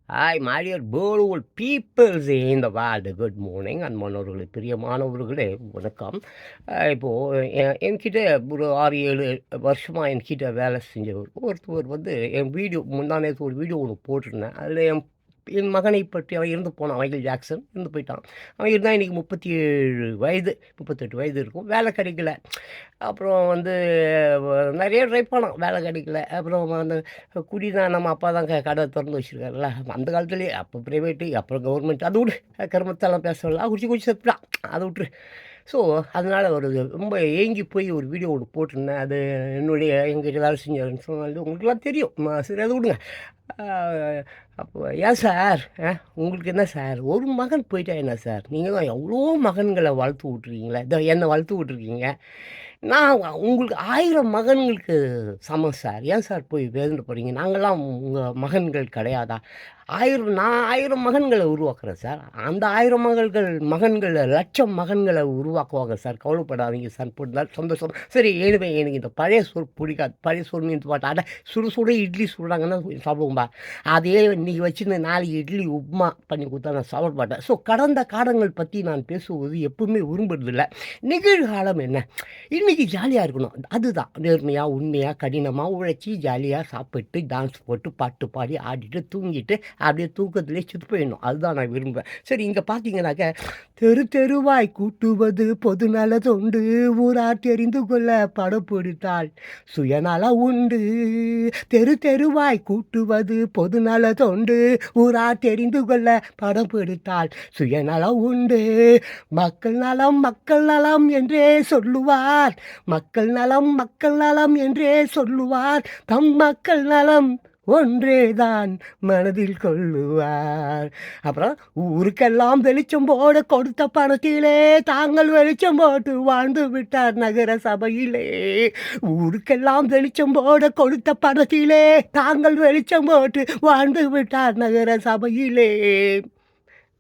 Hi, my dear beautiful peoples in the world. Good morning அன்பானவர்களே, பிரியமானவர்களே, வணக்கம். இப்போ என்கிட்ட ஒரு 6, 7 வருஷமா என்கிட்ட வேலை செஞ்சவர் ஒருத்தவர் வந்து என் வீடியோ முந்தா நேத்து ஒரு வீடியோ ஒண்ணு போட்டிருந்தேன். அதில என் என் மகனை பற்றி அவன் இறந்து போனான். மைக்கேல் ஜாக்சன் இறந்து போயிட்டான். அவன் இருந்தால் இன்றைக்கி 37 வயது, 38 வயது இருக்கும். வேலை கிடைக்கல. அப்புறம் வந்து நிறைய ட்ரை பண்ணோம், வேலை கிடைக்கல. அப்புறம் அந்த குடி தான், நம்ம அப்பா தான் கடை திறந்து வச்சுருக்காருல்ல, அந்த காலத்துலேயே. அப்போ ப்ரைவேட்டு, அப்புறம் கவர்மெண்ட், அது விடு, கருமத்தெல்லாம் பேசலாம். குடிச்சு குடிச்சு செத்துட்டான், அதை விட்டுரு. ஸோ அதனால் ஒரு ரொம்ப ஏங்கி போய் ஒரு வீடியோ ஒன்று போட்டிருந்தேன். அது என்னுடைய எங்கிட்ட வேலை செஞ்சாருன்னு சொன்னாலும் உங்களுக்குலாம் தெரியும். சரி, அதை விடுங்க. அப்போ ஏன் சார், உங்களுக்கு என்ன சார், ஒரு மகன் போயிட்டா என்ன சார், நீங்கள் தான் எவ்வளோ மகன்களை வளர்த்து விட்ருக்கீங்களே, இதோ என்னை வளர்த்து விட்ருக்கீங்க. நான் உங்களுக்கு 1000 மகன்களுக்கு சமம் சார். ஏன் சார் போய் வேதனைப்படுறீங்க? நாங்கள்லாம் உங்கள் மகன்கள் கிடையாதா? 1000 நான் 1000 மகன்களை உருவாக்குறேன் சார். அந்த 1000 மகன்களை லட்சம் மகன்களை உருவாக்குவாங்க சார். கவலைப்படாதீங்க சார். போட்டுதான் சந்தோஷம். சரி, எனக்கு இந்த பழைய சோறு பிடிக்காது. பழைய சோறு மீன் பாட்டா அட சுடு சுட இட்லி சுடுறாங்கன்னா சாப்பிடுவோம்பா. அதே இன்றைக்கி வச்சுருந்து நாளைக்கு இட்லி உப்புமா பண்ணி கொடுத்தா நான் சாப்பிட மாட்டேன். ஸோ கடந்த காலங்கள் பற்றி நான் பேசுவது எப்பவுமே விரும்புறதில்லை. நிகழ்காலம் என்ன? இன்றைக்கி ஜாலியாக இருக்கணும். அதுதான் நேர்மையாக, உண்மையாக, கடினமாக உழைச்சி ஜாலியாக சாப்பிட்டு டான்ஸ் போட்டு பாட்டு பாடி ஆடிட்டு தூங்கிட்டு அப்படியே தூக்கத்திலே செத்து போயிடணும். அதுதான் நான் விரும்புவேன். சரி, இங்கே பார்த்தீங்கன்னாக்க, தெரு தெருவாய் கூட்டுவது பொது நல தொண்டு, ஊரார் தெரிந்து கொள்ள படம் பிடித்தால் சுயநலம் உண்டு. தெரு தெருவாய் கூட்டுவது பொது நல தொண்டு, ஊரார் தெரிந்து கொள்ள படம் பிடித்தால் சுயநலம் உண்டு. மக்கள் நலம் மக்கள் நலம் என்றே சொல்லுவார், மக்கள் நலம் மக்கள் நலம் என்றே சொல்லுவார், தம் மக்கள் நலம் ஒன்றேதான் மனதில் கொள்ளுவார். அப்புறம் ஊருக்கெல்லாம் வெளிச்சம் போட கொடுத்த பணத்திலே தாங்கள் வெளிச்சம் போட்டு வாழ்ந்து விட்டார் நகர சபையிலே. ஊருக்கெல்லாம் வெளிச்சம் போட கொடுத்த பணத்திலே தாங்கள் வெளிச்சம் போட்டு வாழ்ந்து விட்டார் நகர சபையிலே.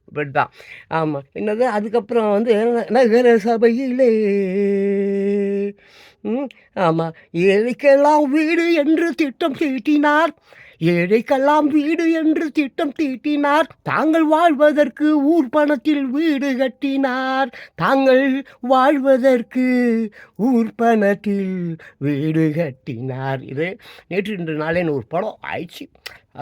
இப்படிதான். ஆமாம், என்னது அதுக்கப்புறம் வந்து நகர சபையிலே. ஆமாம், ஏழைக்கெல்லாம் வீடு என்று திட்டம் தீட்டினார், ஏழைக்கெல்லாம் வீடு என்று திட்டம் தீட்டினார், தாங்கள் வாழ்வதற்கு ஊர் பணத்தில் வீடு கட்டினார், தாங்கள் வாழ்வதற்கு ஊர் பணத்தில் வீடு கட்டினார். இது நேற்று இன்று நாளேன்னு ஒரு படம் ஆயிடுச்சு.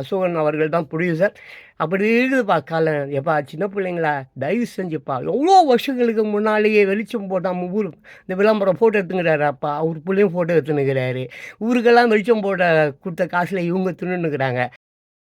அசோகன் அவர்கள் தான் ப்ரொடியூசர். அப்படி இருக்குதுப்பா காலம். எப்பா சின்ன பிள்ளைங்களா, தயவு செஞ்சுப்பா, எவ்வளோ வருஷங்களுக்கு முன்னாலேயே வெளிச்சம் போட்டால் ஊர் இந்த விளம்பரம் ஃபோட்டோ எடுத்துங்கிறாரு அப்பா. அவர் பிள்ளையும் ஃபோட்டோ எடுத்துனுக்கிறாரு. ஊருக்கெல்லாம் வெளிச்சம் போட கொடுத்த காசில் இவங்க தின்னுக்கிறாங்க.